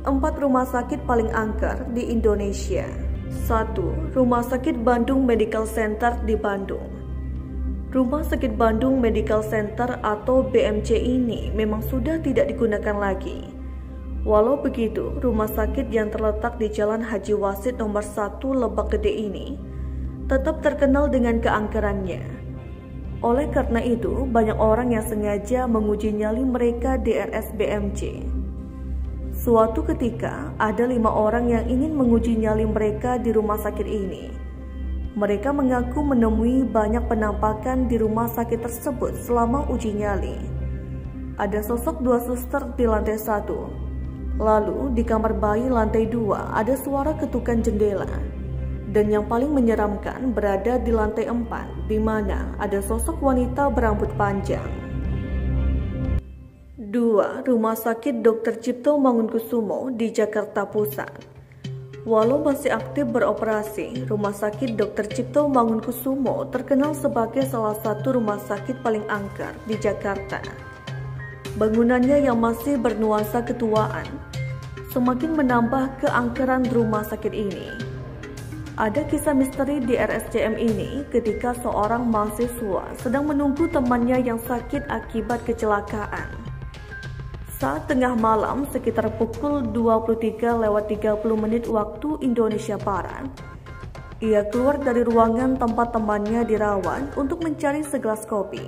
4 rumah sakit paling angker di Indonesia. 1. Rumah Sakit Bandung Medical Center di Bandung. Rumah Sakit Bandung Medical Center atau BMC ini memang sudah tidak digunakan lagi. Walau begitu, rumah sakit yang terletak di Jalan Haji Wasit nomor 1 Lebak Gede ini tetap terkenal dengan keangkerannya. Oleh karena itu, banyak orang yang sengaja menguji nyali mereka di RSBMC. Suatu ketika, ada 5 orang yang ingin menguji nyali mereka di rumah sakit ini. Mereka mengaku menemui banyak penampakan di rumah sakit tersebut selama uji nyali. Ada sosok 2 suster di lantai 1. Lalu, di kamar bayi lantai 2 ada suara ketukan jendela. Dan yang paling menyeramkan berada di lantai 4, di mana ada sosok wanita berambut panjang. 2. Rumah Sakit Dr. Cipto Mangunkusumo di Jakarta Pusat. Walau masih aktif beroperasi, Rumah Sakit Dr. Cipto Mangunkusumo terkenal sebagai salah satu rumah sakit paling angker di Jakarta. Bangunannya yang masih bernuansa ketuaan semakin menambah keangkeran rumah sakit ini. Ada kisah misteri di RSCM ini ketika seorang mahasiswa sedang menunggu temannya yang sakit akibat kecelakaan. Saat tengah malam sekitar pukul 23:30 waktu Indonesia Barat, ia keluar dari ruangan tempat temannya dirawat untuk mencari segelas kopi.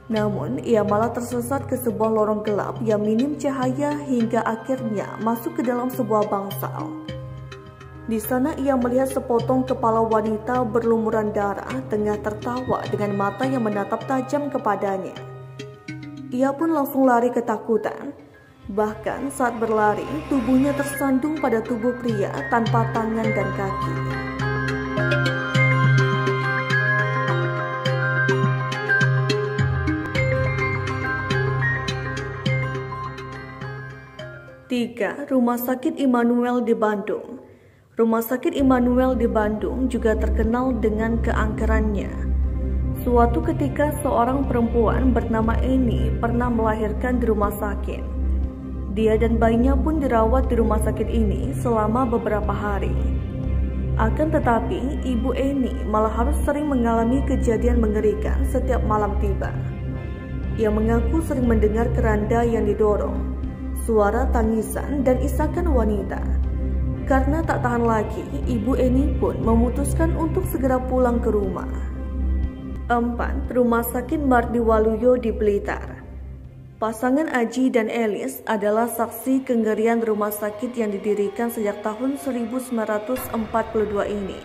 Namun, ia malah tersesat ke sebuah lorong gelap yang minim cahaya hingga akhirnya masuk ke dalam sebuah bangsal. Di sana ia melihat sepotong kepala wanita berlumuran darah tengah tertawa dengan mata yang menatap tajam kepadanya. Ia pun langsung lari ketakutan. Bahkan saat berlari, tubuhnya tersandung pada tubuh pria tanpa tangan dan kaki. Tiga, Rumah Sakit Immanuel di Bandung. Rumah Sakit Immanuel di Bandung juga terkenal dengan keangkerannya. Suatu ketika seorang perempuan bernama Eni pernah melahirkan di rumah sakit. Dia dan bayinya pun dirawat di rumah sakit ini selama beberapa hari. Akan tetapi, Ibu Eni malah harus sering mengalami kejadian mengerikan setiap malam tiba. Ia mengaku sering mendengar keranda yang didorong, suara tangisan dan isakan wanita. Karena tak tahan lagi, Ibu Eni pun memutuskan untuk segera pulang ke rumah. 4. Rumah Sakit Mardi Waluyo di Blitar. Pasangan Aji dan Elis adalah saksi kengerian rumah sakit yang didirikan sejak tahun 1942 ini.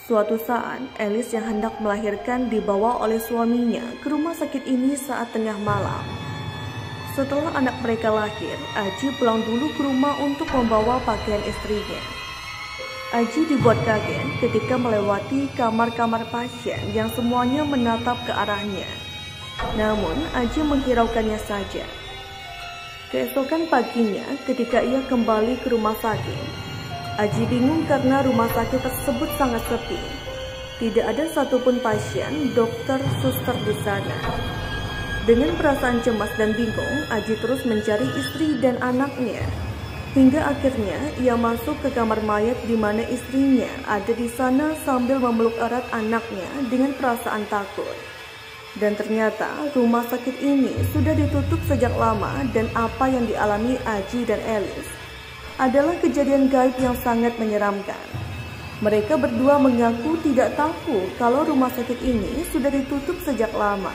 Suatu saat, Elis yang hendak melahirkan dibawa oleh suaminya ke rumah sakit ini saat tengah malam. Setelah anak mereka lahir, Aji pulang dulu ke rumah untuk membawa pakaian istrinya. Aji dibuat kaget ketika melewati kamar-kamar pasien yang semuanya menatap ke arahnya. Namun, Aji menghiraukannya saja. Keesokan paginya, ketika ia kembali ke rumah sakit, Aji bingung karena rumah sakit tersebut sangat sepi. Tidak ada satupun pasien, dokter, suster di sana. Dengan perasaan cemas dan bingung, Aji terus mencari istri dan anaknya. Hingga akhirnya ia masuk ke kamar mayat di mana istrinya ada di sana sambil memeluk erat anaknya dengan perasaan takut. Dan ternyata rumah sakit ini sudah ditutup sejak lama dan apa yang dialami Aji dan Elis adalah kejadian gaib yang sangat menyeramkan. Mereka berdua mengaku tidak tahu kalau rumah sakit ini sudah ditutup sejak lama.